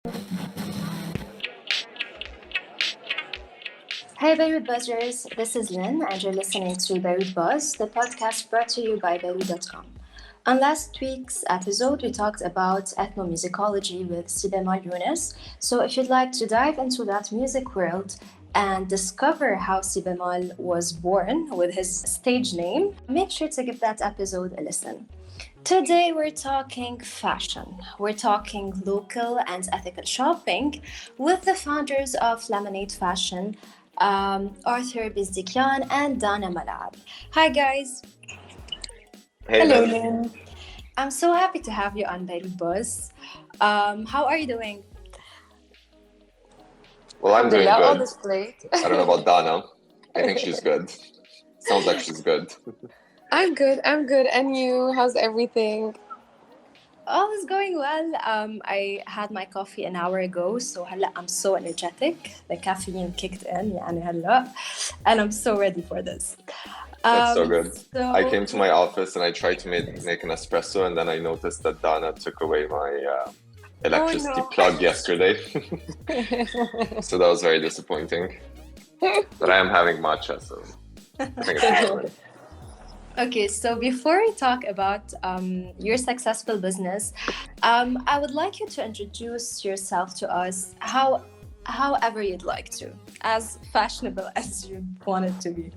Hey Beirut Buzzers, this is Lynn and you're listening to Beirut Buzz, the podcast brought to you by Beirut.com. On last week's episode, we talked about ethnomusicology with Sibemal Younes. So if you'd like to dive into that music world and discover how Sibemal was born with his stage name, make sure to give that episode a listen. Today we're talking fashion. We're talking local and ethical shopping with the founders of Lemonade Fashion, Arthur Bizdikian and Dana Malaeb. Hi guys. Hey, Hello, Lynn. Lynn. I'm so happy to have you on Beirut Buzz. How are you doing? Well, I'm doing Alhamdulillah, all good. is great. I don't know about Dana. I think she's good. Sounds like she's good. I'm good. And you? How's everything? All is going well. I had my coffee an hour ago, so هلا I'm so energetic. The caffeine kicked in, يعني هلا, and I'm so ready for this. That's so good. I came to my office and I tried to make an espresso, and then I noticed that Dana took away my electricity plug yesterday. So that was very disappointing. But I am having matcha, so I think it's fine. Okay, so before we talk about your successful business, I would like you to introduce yourself to us however you'd like to, as fashionable as you want it to be.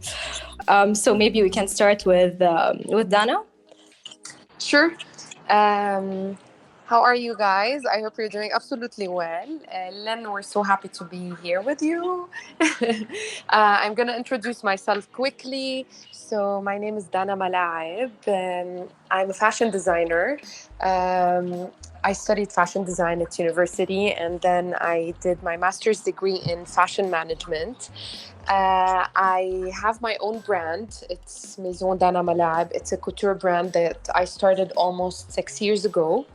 So maybe we can start with Dana. Sure. How are you guys? I hope you're doing absolutely well. Lynn, we're so happy to be here with you. I'm going to introduce myself quickly. So my name is Dana Malaeb. I'm a fashion designer. I studied fashion design at university, and then I did my master's degree in fashion management. I have my own brand. It's Maison Dana Malaeb. It's a couture brand that I started almost 6 years ago.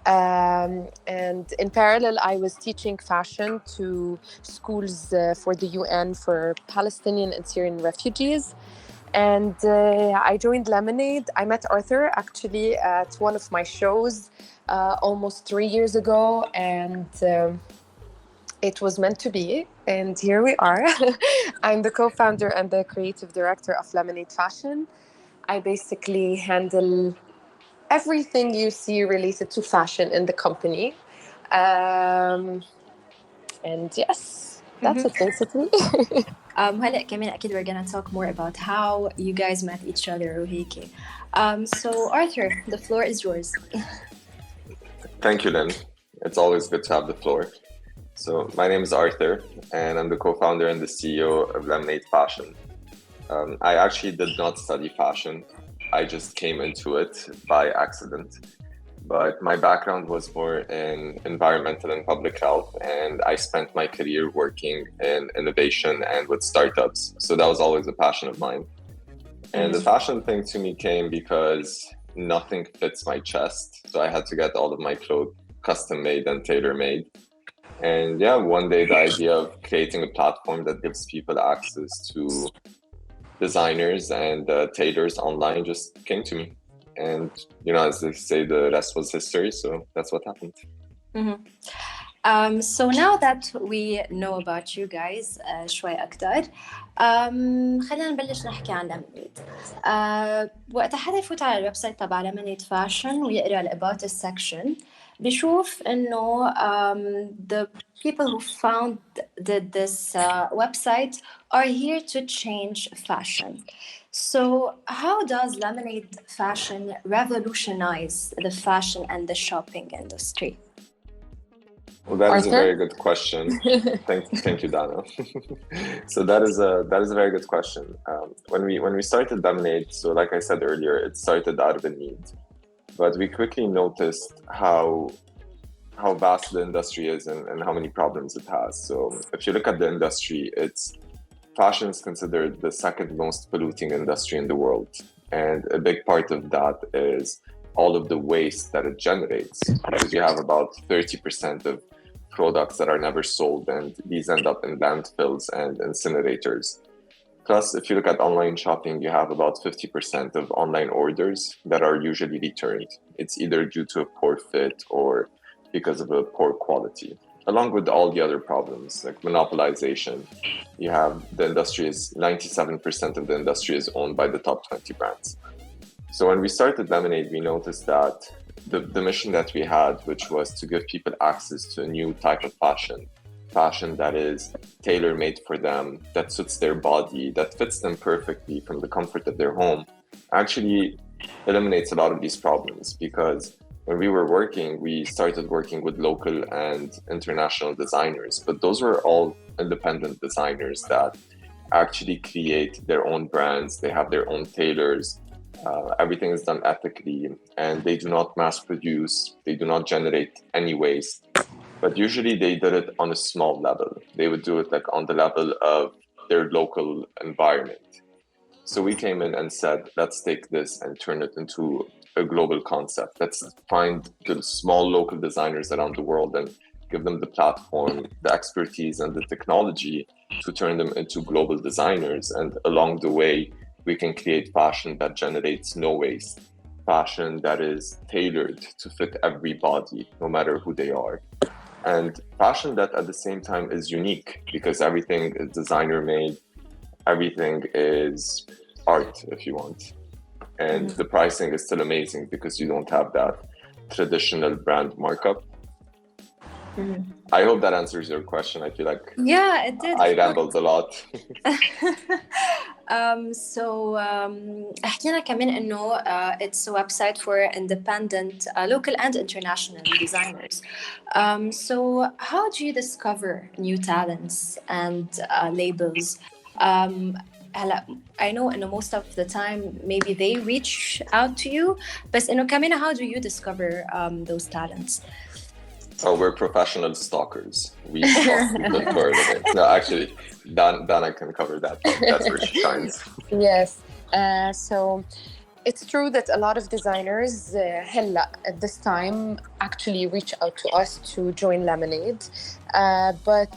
And in parallel, I was teaching fashion to schools for the UN for Palestinian and Syrian refugees. And I joined Lemonade. I met Arthur actually at one of my shows almost 3 years ago. And it was meant to be. And here we are. I'm the co-founder and the creative director of Lemonade Fashion. I basically handle everything you see related to fashion in the company. And yes, that's it basically. هلا كمان أكيد we're gonna talk more about how you guys met each other وهيك. So Arthur, the floor is yours. Thank you, Lynn. It's always good to have the floor. So my name is Arthur, and I'm the co-founder and the CEO of Lemonade Fashion. I actually did not study fashion. I just came into it by accident. But my background was more in environmental and public health, and I spent my career working in innovation and with startups. So that was always a passion of mine. And the fashion thing to me came because nothing fits my chest. So I had to get all of my clothes custom made and tailor made. And yeah, one day the idea of creating a platform that gives people access to designers and tailors online just came to me. And, you know, as they say, the rest was history. So that's what happened. Mm-hmm. So now that we know about you guys شوي أكتر, خلينا نبلش نحكي عن لمنيد. وقت حدا يفوت على الويب سايت تبع لمنيد فاشن ويقرأ ال About Us section, بيشوف إنه the people who founded this website are here to change fashion. So how does Lemonade Fashion revolutionize the fashion and the shopping industry? Well, that is a Arthur? very good question. Thank you, Dana. So that is a very good question. When we started Lemonade, so like I said earlier, it started out of a need, but we quickly noticed how vast the industry is and how many problems it has. So if you look at the industry, fashion is considered the second most polluting industry in the world. And a big part of that is all of the waste that it generates, because you have about 30% of products that are never sold, and these end up in landfills and incinerators. Plus, if you look at online shopping, you have about 50% of online orders that are usually returned. It's either due to a poor fit or because of a poor quality. along with all the other problems like monopolization. You have the industry is 97% of the industry is owned by the top 20 brands. So when we started Lemonade, we noticed that the mission that we had, which was to give people access to a new type of fashion that is tailor-made for them, that suits their body, that fits them perfectly from the comfort of their home, actually eliminates a lot of these problems. Because when we were working, we started working with local and international designers, but those were all independent designers that actually create their own brands. They have their own tailors. Everything is done ethically, and they do not mass produce. They do not generate any waste. But usually they did it on a small level. They would do it like on the level of their local environment. So we came in and said, let's take this and turn it into a global concept. Let's find the small local designers around the world and give them the platform, the expertise, and the technology to turn them into global designers. And along the way, we can create fashion that generates no waste, fashion that is tailored to fit every body, no matter who they are. And fashion that at the same time is unique, because everything is designer made, everything is art, if you want. And the pricing is still amazing because you don't have that traditional brand markup. I hope that answers your question. I feel like it did. I rambled a lot. حكينا كمان إنه it's a website for independent local and international designers. So how do you discover new talents and labels? I know إنه most of the time maybe they reach out to you, بس إنه كمان how do you discover those talents? Oh, we're professional stalkers. We stalk people for a living. No, actually, Dana can cover that. That's where she shines. Yes. So it's true that a lot of designers at this time actually reach out to us to join Lemonade. But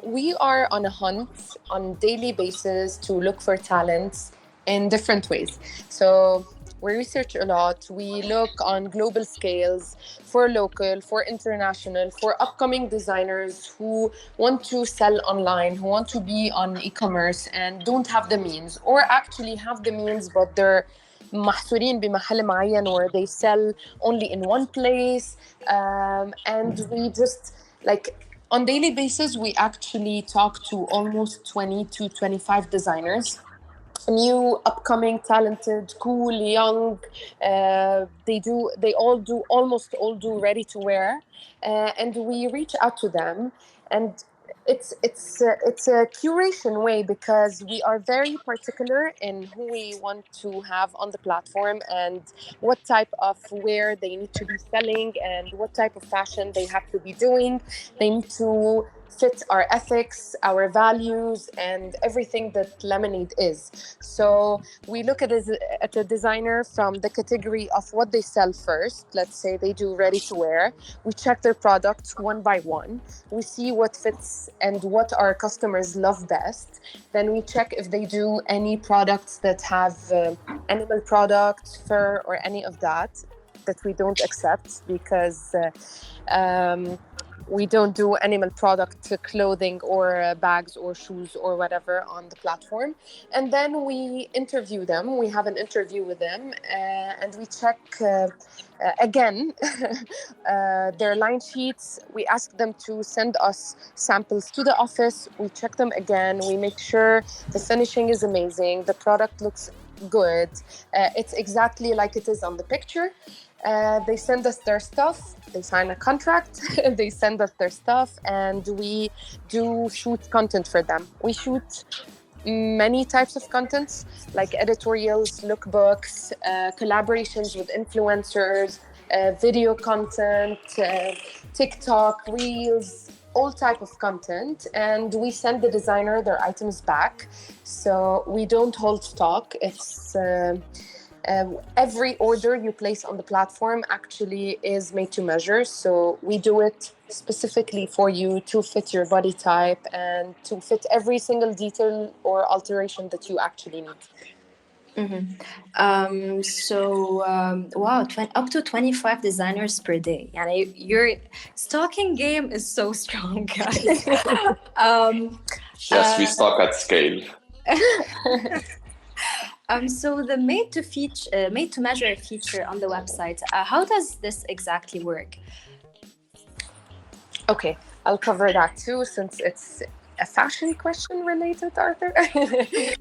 we are on a hunt on daily basis to look for talents in different ways. So we research a lot. We look on global scales for local, for international, for upcoming designers who want to sell online, who want to be on e-commerce and don't have the means, or actually have the means but they're محصورين بمحل معين where they sell only in one place. And we just on daily basis, we actually talk to almost 20 to 25 designers. New, upcoming, talented, cool, young. They almost all do ready to wear, and we reach out to them, and it's a curation way because we are very particular in who we want to have on the platform and what type of wear they need to be selling and what type of fashion they have to be doing. They need to fit our ethics, our values, and everything that Lemonade is. So we look at a designer from the category of what they sell first. Let's say they do ready to wear. We check their products one by one. We see what fits and what our customers love best. Then we check if they do any products that have animal products, fur, or any of that we don't accept because we don't do animal product clothing or bags or shoes or whatever on the platform. And then we interview them. We have an interview with them and we check again their line sheets. We ask them to send us samples to the office. We check them again. We make sure the finishing is amazing. The product looks good. It's exactly like it is on the picture. They send us their stuff, they sign a contract, they send us their stuff, and we do shoot content for them. We shoot many types of contents, like editorials, lookbooks, collaborations with influencers, video content, TikTok, Reels, all type of content, and we send the designer their items back. So we don't hold stock. It's every order you place on the platform actually is made to measure. So we do it specifically for you to fit your body type and to fit every single detail or alteration that you actually need. Mm-hmm. Wow, up to 25 designers per day. And your stalking game is so strong, guys. um, Yes, we uh, stock at scale. so the made to measure feature on the website, how does this exactly work? Okay, I'll cover that too since it's a fashion question related, Arthur. Okay,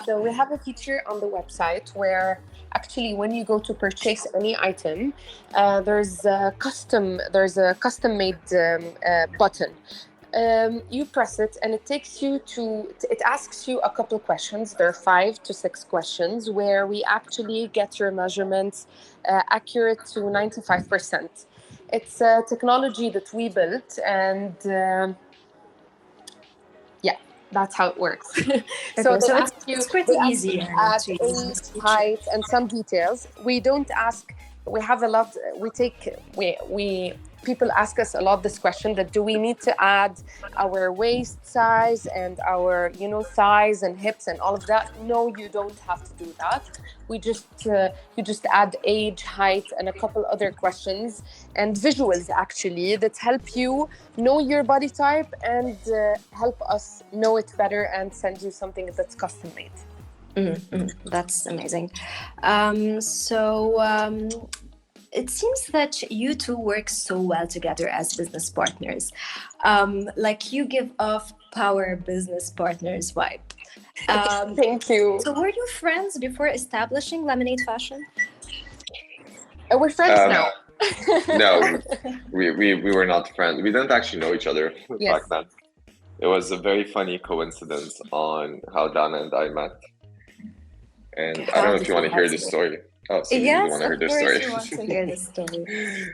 so we have a feature on the website where actually when you go to purchase any item, there's a custom made button. You press it and it asks you a couple questions. There are 5 to 6 questions where we actually get your measurements accurate to 95%. It's a technology that we built, and yeah, that's how it works. So Okay, so it's they pretty ask you easy to and add to use age, this feature. height, and some details. We don't ask. We have a lot. We take. We People ask us a lot this question that do we need to add our waist size and our thighs and hips and all of that? No, you don't have to do that. You just add age, height, and a couple other questions and visuals actually that help you know your body type and help us know it better and send you something that's custom made. That's amazing. It seems that you two work so well together as business partners. Like you give off power business partners vibe. Thank you. So were you friends before establishing Lemonade Fashion? We're friends now. No, we were not friends. We didn't actually know each other back Yes. then. It was a very funny coincidence on how Dana and I met. And I don't How know if did you want you to hear guys this meet? story. Oh, so you really Yes, want to hear of this course story? we want to hear the story.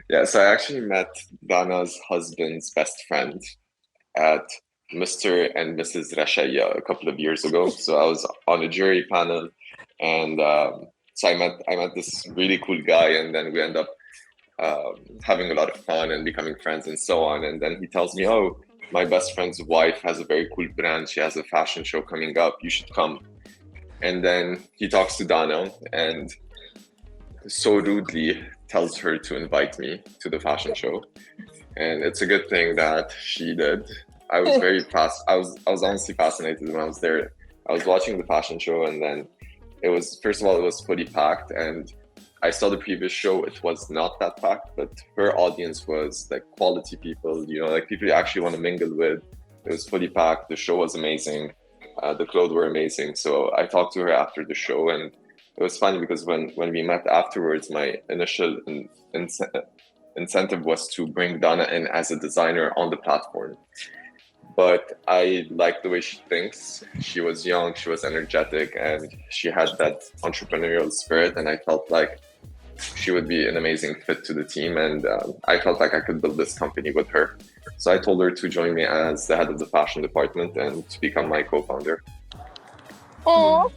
Yeah, so I actually met Dana's husband's best friend at Mr. and Mrs. Rashaya a couple of years ago. So I was on a jury panel, and so I met this really cool guy, and then we end up having a lot of fun and becoming friends and so on. And then he tells me, "Oh, my best friend's wife has a very cool brand. She has a fashion show coming up. You should come." And then he talks to Dana and so rudely tells her to invite me to the fashion show. And it's a good thing that she did. I was very fast. I was honestly fascinated when I was there. I was watching the fashion show, and then it was, first of all, it was fully packed, and I saw the previous show. It was not that packed, but her audience was like quality people, like people you actually want to mingle with. It was fully packed. The show was amazing. The clothes were amazing. So I talked to her after the show, and it was funny because when we met afterwards, my initial incentive was to bring Dana in as a designer on the platform. But I like the way she thinks. She was young, she was energetic, and she had that entrepreneurial spirit. And I felt like she would be an amazing fit to the team. And I felt like I could build this company with her. So I told her to join me as the head of the fashion department and to become my co-founder. Oh.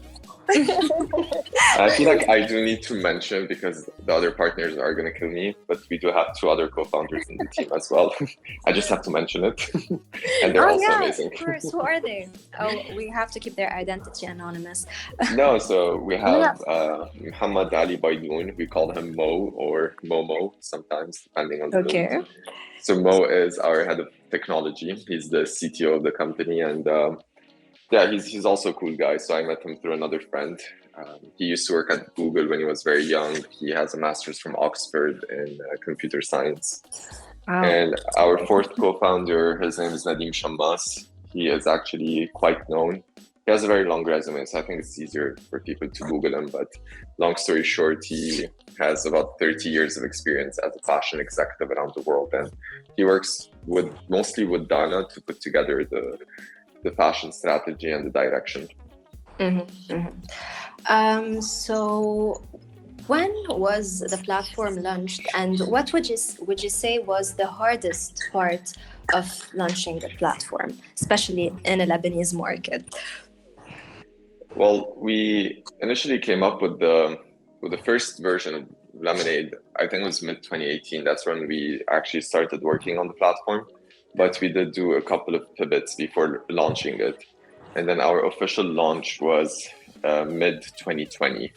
I feel like I do need to mention, because the other partners are going to kill me, but we do have 2 other co-founders in the team as well. I just have to mention it. And they're also amazing. Of course. Who are they? Oh, we have to keep their identity anonymous. No, so we have Muhammad Ali Baidoun. We call him Mo or Momo sometimes, depending on the Okay. mood. So Mo is our head of technology. He's the CTO of the company, and he's also a cool guy. So I met him through another friend. He used to work at Google when he was very young. He has a master's from Oxford in computer science. Wow. And our fourth co-founder, his name is Nadim Shammas. He is actually quite known. He has a very long resume, so I think it's easier for people to Google him. But long story short, he has about 30 years of experience as a fashion executive around the world. And he works mostly with Dana to put together the fashion strategy and the direction. So when was the platform launched, and what would you say was the hardest part of launching the platform, especially in a Lebanese market? Well, we initially came up with the first version of Lemonade. I think it was mid 2018. That's when we actually started working on the platform. But we did do a couple of pivots before launching it. and then our official launch was mid 2020.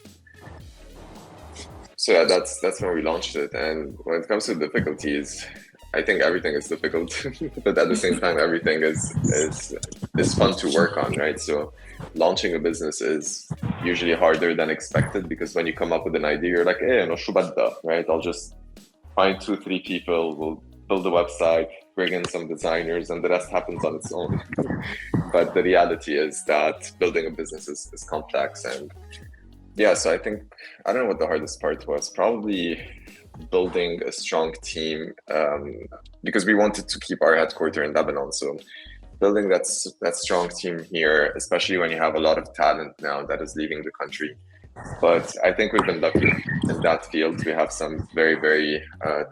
So yeah, that's when we launched it. And when it comes to difficulties, I think everything is difficult, but at the same time, everything is fun to work on, right? So launching a business is usually harder than expected, because when you come up with an idea, you're like, hey, no, شو بدها, right? I'll just find 2-3 people, we'll build a website, bring in some designers, and the rest happens on its own. But the reality is that building a business is complex. And yeah, so I think, I don't know what the hardest part was. Probably building a strong team, because we wanted to keep our headquarters in Lebanon. So building that strong team here, especially when you have a lot of talent now that is leaving the country. But I think we've been lucky in that field. We have some very, very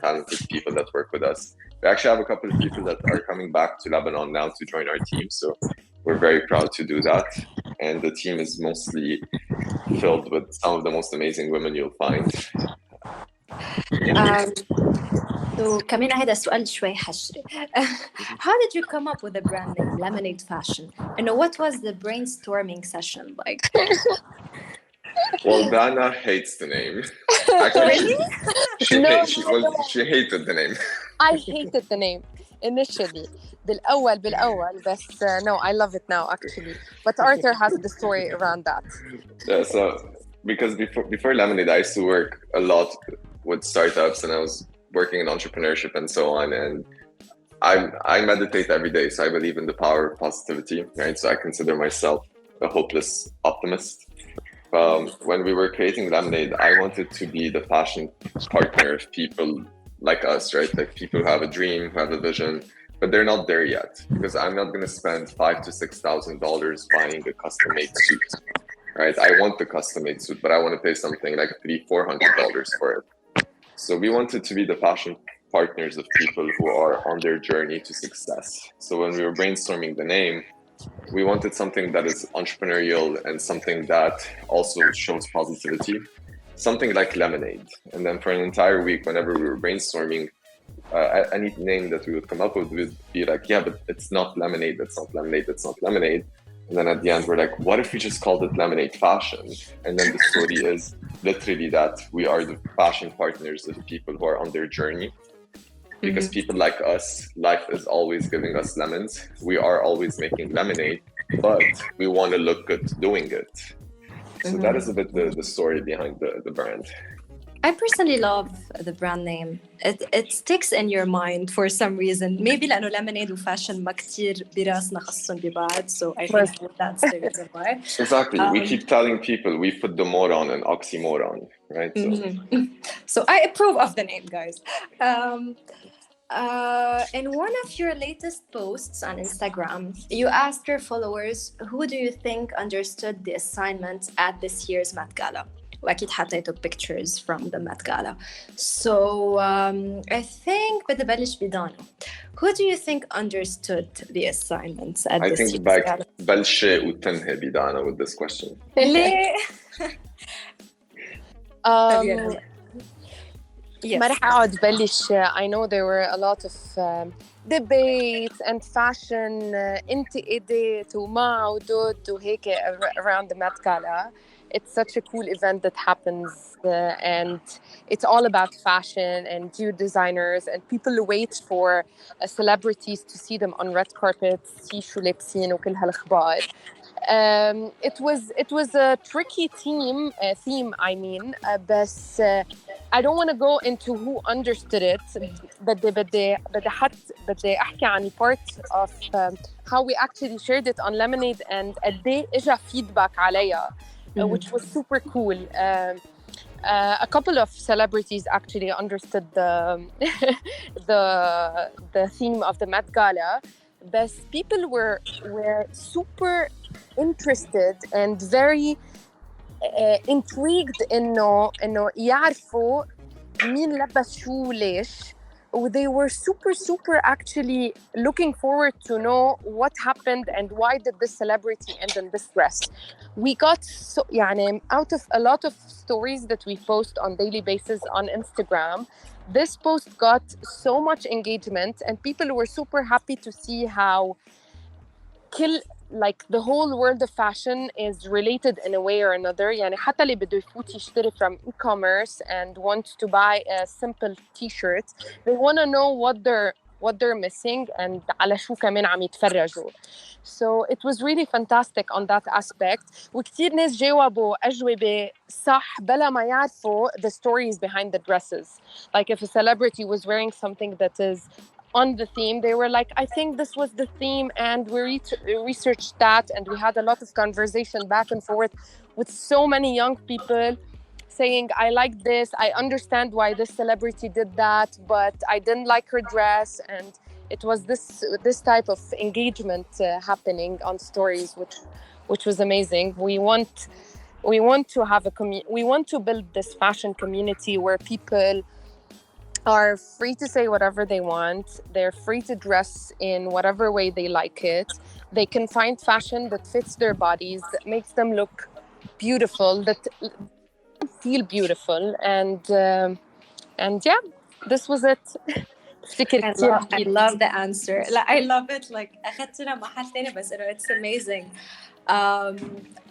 talented people that work with us. We actually have a couple of people that are coming back to Lebanon now to join our team. So we're very proud to do that. And the team is mostly filled with some of the most amazing women you'll find. So كمان هذا السؤال شوي حشري. How did you come up with the brand name Lemonade Fashion? And what was the brainstorming session like? Well, Dana hates the name. Actually, she hated the name. I hated the name initially. بالأول بس no, I love it now actually. But Arthur has the story around that. Yeah, so because before Lemonade, I used to work a lot with startups, and I was working in entrepreneurship and so on. And I meditate every day, so I believe in the power of positivity, right? So I consider myself a hopeless optimist. When we were creating Lemonade, I wanted to be the fashion partner of people like us, right? Like people who have a dream, who have a vision, but they're not there yet, because I'm not going to spend $5,000 to $6,000 buying a custom-made suit, right? I want the custom-made suit, but I want to pay something like $300-400 for it. So we wanted to be the fashion partners of people who are on their journey to success. So when we were brainstorming the name, we wanted something that is entrepreneurial and something that also shows positivity, something like Lemonade. And then for an entire week, whenever we were brainstorming, any name that we would come up with, we'd be like, yeah, but it's not Lemonade, that's not Lemonade, that's not Lemonade. And then at the end, we're like, what if we just called it Lemonade Fashion? And then the story is literally that we are the fashion partners of people who are on their journey. Because people like us, life is always giving us lemons. We are always making lemonade, but we want to look good doing it. So that is a bit the story behind the brand. I personally love the brand name. It sticks in your mind for some reason. Maybe لأنه lemonade وفاشن ما كتير براسنا خصهم ببعض. So I think that's the reason why. Exactly. We keep telling people we put the moron and oxymoron, right? So I approve of the name, guys. In one of your latest posts on Instagram, you asked your followers, who do you think understood the assignment at this year's Met Gala? وأكيد حطيتوا pictures from the Met Gala. So I think بدي بلش بدانا. Who do you think understood the assignments at this year's Gala? I think بلشي وتنهي بدانا with this question. ليه؟ ما رح أقعد بلش. I know there were a lot of debates and fashion انتقادات ومع وضد وهيك around the Met Gala. It's such a cool event that happens and it's all about fashion and new designers, and people wait for celebrities to see them on red carpets, see شو لابسين وكل هالأخبار. It was a tricky theme I mean, بس I don't want to go into who understood it. بدي أحكي عن part of how we actually shared it on Lemonade and قد إيه إجا feedback عليها. Which was super cool. A couple of celebrities actually understood the theme of the Met Gala, but people were super interested and very intrigued إنه يعرفوا مين لبس شو ليش. They were super actually looking forward to know what happened and why did this celebrity end in this dress. We got out of a lot of stories that we post on daily basis on Instagram, this post got so much engagement and people were super happy to see how like the whole world of fashion is related in a way or another. يعني حتى اللي بده يفوت يشتري from e-commerce and want to buy a simple t-shirt, they want to know what they're missing and على شو كمان عم يتفرجوا. So it was really fantastic on that aspect. وكتير ناس جاوبوا أجوبة صح بلا ما يعرفوا the stories behind the dresses. Like if a celebrity was wearing something that is on the theme, they were like, I think this was the theme, and we researched that, and we had a lot of conversation back and forth with so many young people saying, I like this, I understand why this celebrity did that, but I didn't like her dress. And it was this type of engagement happening on stories, which was amazing. We want to have we want to build this fashion community where people are free to say whatever they want. They're free to dress in whatever way they like it. They can find fashion that fits their bodies, that makes them look beautiful, that feel beautiful. And yeah, this was it. I love the answer. I love it. Like أخذتنا محل تاني بس إنه it's amazing.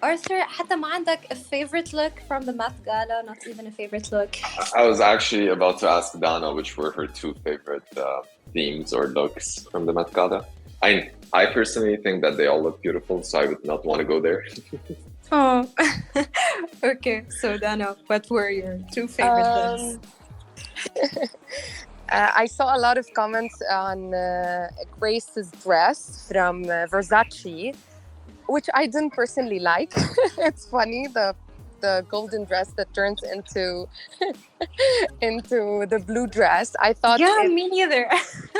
Arthur, حتى ما عندك a favorite look from the Met Gala? Not even a favorite look. I was actually about to ask Dana which were her two favorite themes or looks from the Met Gala. I personally think that they all look beautiful, so I would not want to go there. Oh, okay. So Dana, what were your two favorite looks? I saw a lot of comments on Grace's dress from Versace, which I didn't personally like. It's funny, the golden dress that turns into the blue dress. I thought me neither.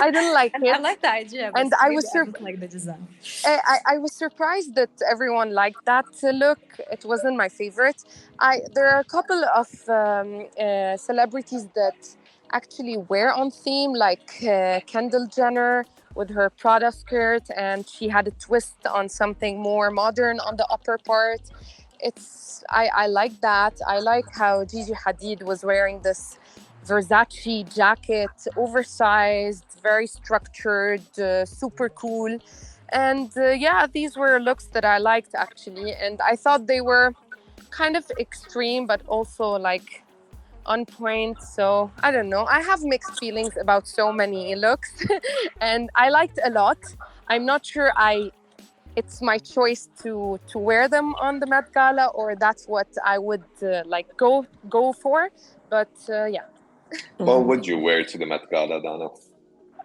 I didn't like it. I like the idea, and I was like the design. I was surprised that everyone liked that look. It wasn't my favorite. There are a couple of celebrities that actually wear on theme, like Kendall Jenner with her Prada skirt, and she had a twist on something more modern on the upper part. I like that. I like how Gigi Hadid was wearing this Versace jacket, oversized, very structured, super cool. And yeah, these were looks that I liked actually, and I thought they were kind of extreme but also like on point. So I don't know, I have mixed feelings about so many looks and I liked a lot. I'm not sure it's my choice to wear them on the Met Gala, or that's what I would like go for, but yeah. What would you wear to the Met Gala, Dana?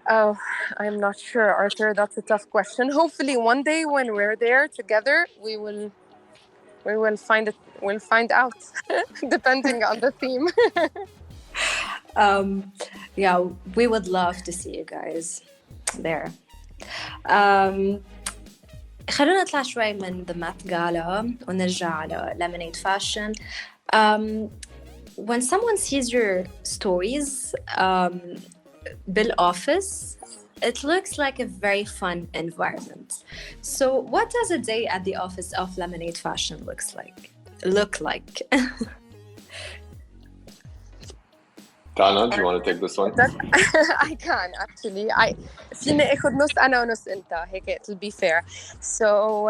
Oh, I'm not sure, Arthur. That's a tough question. Hopefully one day when we're there together, we will find it. We'll find out, depending on the theme. Yeah, we would love to see you guys there. خلونا نطلع شوي من the Met Gala ونرجع على Lemonade Fashion. When someone sees your stories بالoffice, it looks like a very fun environment. So what does a day at the office of Lemonade Fashion look like? Dana, do you want to take this one? I can actually. فيني اخذ نص انا ونص انت هيك it'll be fair. So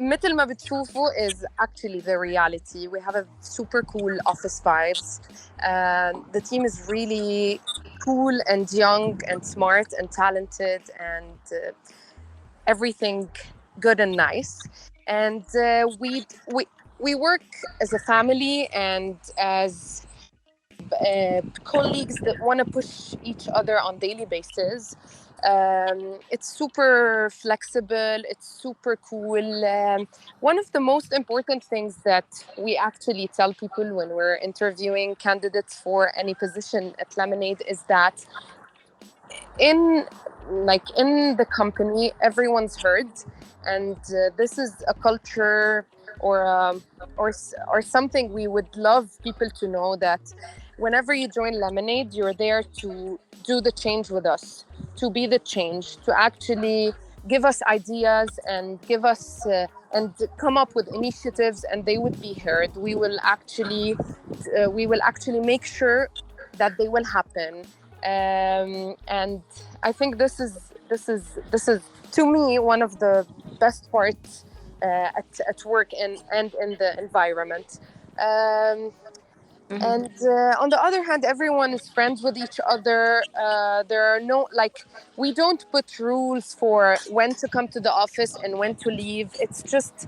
مثل ما بتشوفوا is actually the reality. We have a super cool office vibes. The team is really cool and young and smart and talented and everything good and nice. And we work as a family and as colleagues that want to push each other on daily basis. It's super flexible, it's super cool. One of the most important things that we actually tell people when we're interviewing candidates for any position at Lemonade is that in the company, everyone's heard, and this is a culture or something we would love people to know, that whenever you join Lemonade, you're there to do the change with us, to be the change, to actually give us ideas and give us and come up with initiatives, and they would be heard. We will actually make sure that they will happen. And I think this is this is to me one of the best parts at work and in the environment. Um, and on the other hand, everyone is friends with each other. There are no, like, we don't put rules for when to come to the office and when to leave. It's just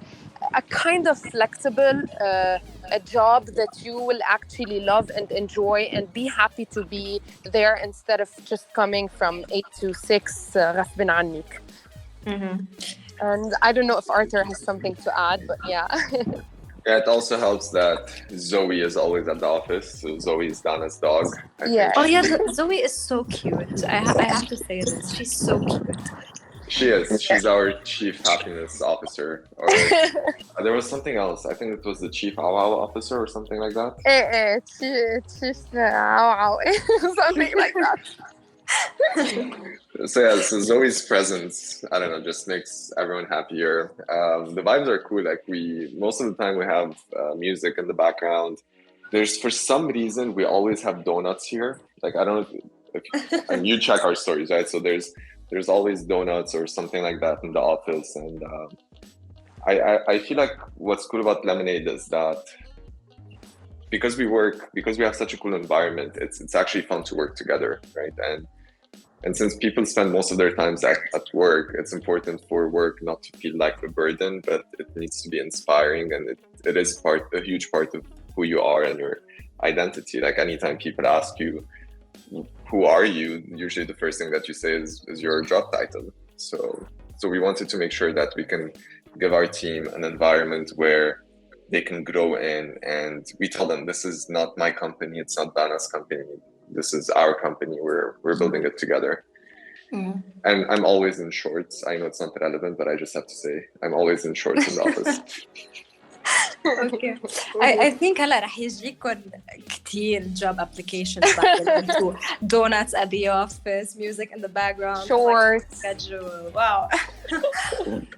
a kind of flexible a job that you will actually love and enjoy and be happy to be there, instead of just coming from 8 to 6 غصب عنك. And I don't know if Arthur has something to add, but yeah. Yeah, it also helps that Zoe is always at the office. So Zoe is Dana's dog. Yeah. Oh yeah, Zoe is so cute. I have to say this. She's so cute. She is. She's our chief happiness officer. Or there was something else. I think it was the chief wow officer or something like that. Something like that. So yeah, so Zoe's presence, I don't know, just makes everyone happier. The vibes are cool. Like most of the time we have music in the background. There's, for some reason, we always have donuts here. Like, I don't know if and you check our stories, right? So there's always donuts or something like that in the office. And I feel like what's cool about Lemonade is that because we have such a cool environment, it's actually fun to work together, right? And since people spend most of their times at work, it's important for work not to feel like a burden, but it needs to be inspiring, and it is a huge part of who you are and your identity. Like, anytime people ask you, who are you? Usually the first thing that you say is your job title. So we wanted to make sure that we can give our team an environment where they can grow in, and we tell them, this is not my company, it's not Dana's company. This is our company. We're building it together. And I'm always in shorts. I know it's not relevant, but I just have to say I'm always in shorts in the office. Okay. I think هلا رح يجيكم كتير job applications بعد donuts at the office, music in the background, shorts, schedule. Wow.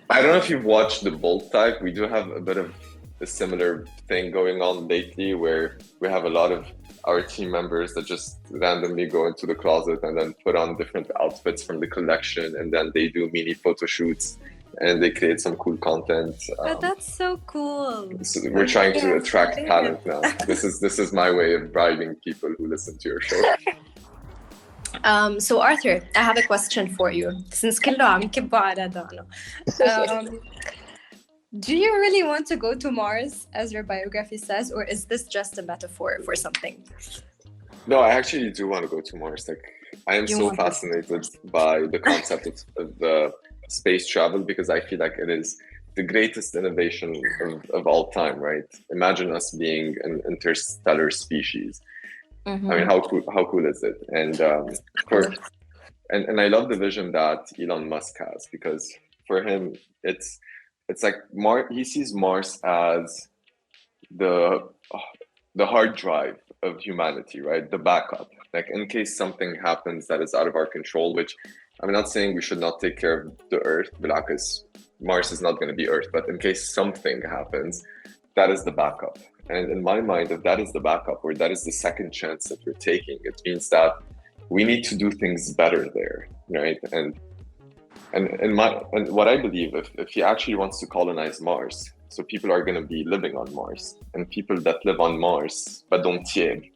I don't know if you've watched the Bold Type. We do have a bit of a similar thing going on lately, where we have a lot of our team members that just randomly go into the closet and then put on different outfits from the collection, and then they do mini photo shoots and they create some cool content. That's so cool. So we're trying to attract talent now. This is my way of bribing people who listen to your show. So Arthur, I have a question for you. Since كله عم يكبوا على دانو. Do you really want to go to Mars, as your biography says, or is this just a metaphor for something? No, I actually do want to go to Mars. Like, I am so fascinated by the concept of the space travel, because I feel like it is the greatest innovation of all time, right? Imagine us being an interstellar species. I mean, how cool is it? And and I love the vision that Elon Musk has, because for him, it's like he sees Mars as the hard drive of humanity, right? The backup. Like, in case something happens that is out of our control, which I'm not saying we should not take care of the Earth, because Mars is not going to be Earth, but in case something happens, that is the backup. And in my mind, if that is the backup, or that is the second chance that we're taking, it means that we need to do things better there, right? And what I believe, if he actually wants to colonize Mars, so people are going to be living on Mars, and people that live on Mars but don't tieg.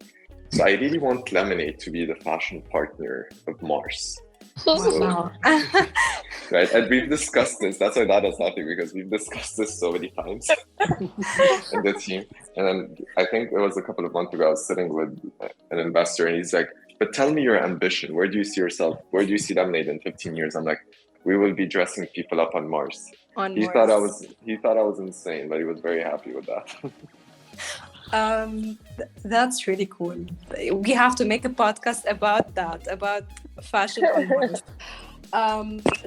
So I really want Lemonade to be the fashion partner of Mars. Wow. Right, and we've discussed this. That's why Dana's laughing, because we've discussed this so many times in the team. And then I think it was a couple of months ago, I was sitting with an investor, and he's like, "But tell me your ambition. Where do you see yourself? Where do you see Lemonade in 15 years?" I'm like, "We will be dressing people up on Mars." He thought I was insane, but he was very happy with that. That's really cool. We have to make a podcast about that, about fashion on Mars.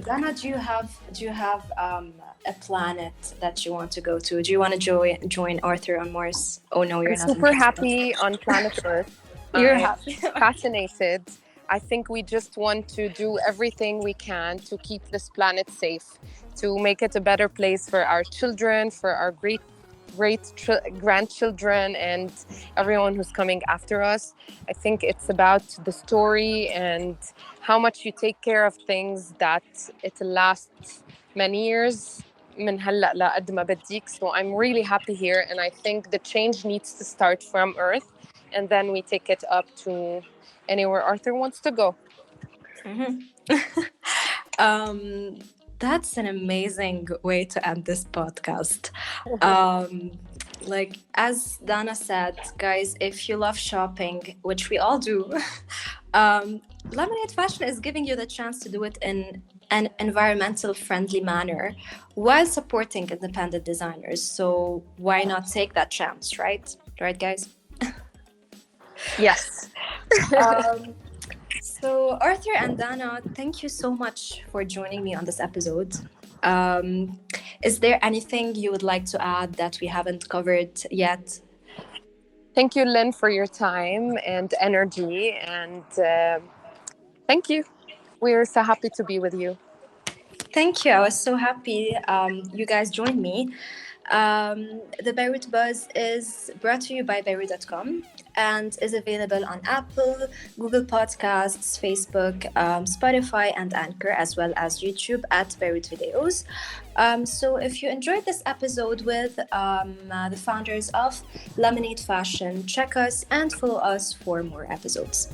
Dana, do you have a planet that you want to go to? Do you want to join Arthur on Mars? Oh no, you're not. Super happy on planet Earth. You're happy. Fascinated. I think we just want to do everything we can to keep this planet safe, to make it a better place for our children, for our great great grandchildren and everyone who's coming after us. I think it's about the story and how much you take care of things that it lasts many years من هلا لقد ما بديك. So I'm really happy here, and I think the change needs to start from Earth, and then we take it up to anywhere Arthur wants to go. Um, that's an amazing way to end this podcast. Like as Dana said, guys, if you love shopping, which we all do, Lemonade Fashion is giving you the chance to do it in an environmental friendly manner while supporting independent designers. So why not take that chance, right? Right, guys? Yes. So Arthur and Dana, thank you so much for joining me on this episode. Is there anything you would like to add that we haven't covered yet? Thank you, Lynn, for your time and energy, and thank you. We're so happy to be with you. Thank you. I was so happy you guys joined me. The Beirut Buzz is brought to you by Beirut.com and is available on Apple, Google Podcasts, Facebook, Spotify, and Anchor, as well as YouTube at Beirut Videos. So if you enjoyed this episode with the founders of Lemonade Fashion, check us and follow us for more episodes.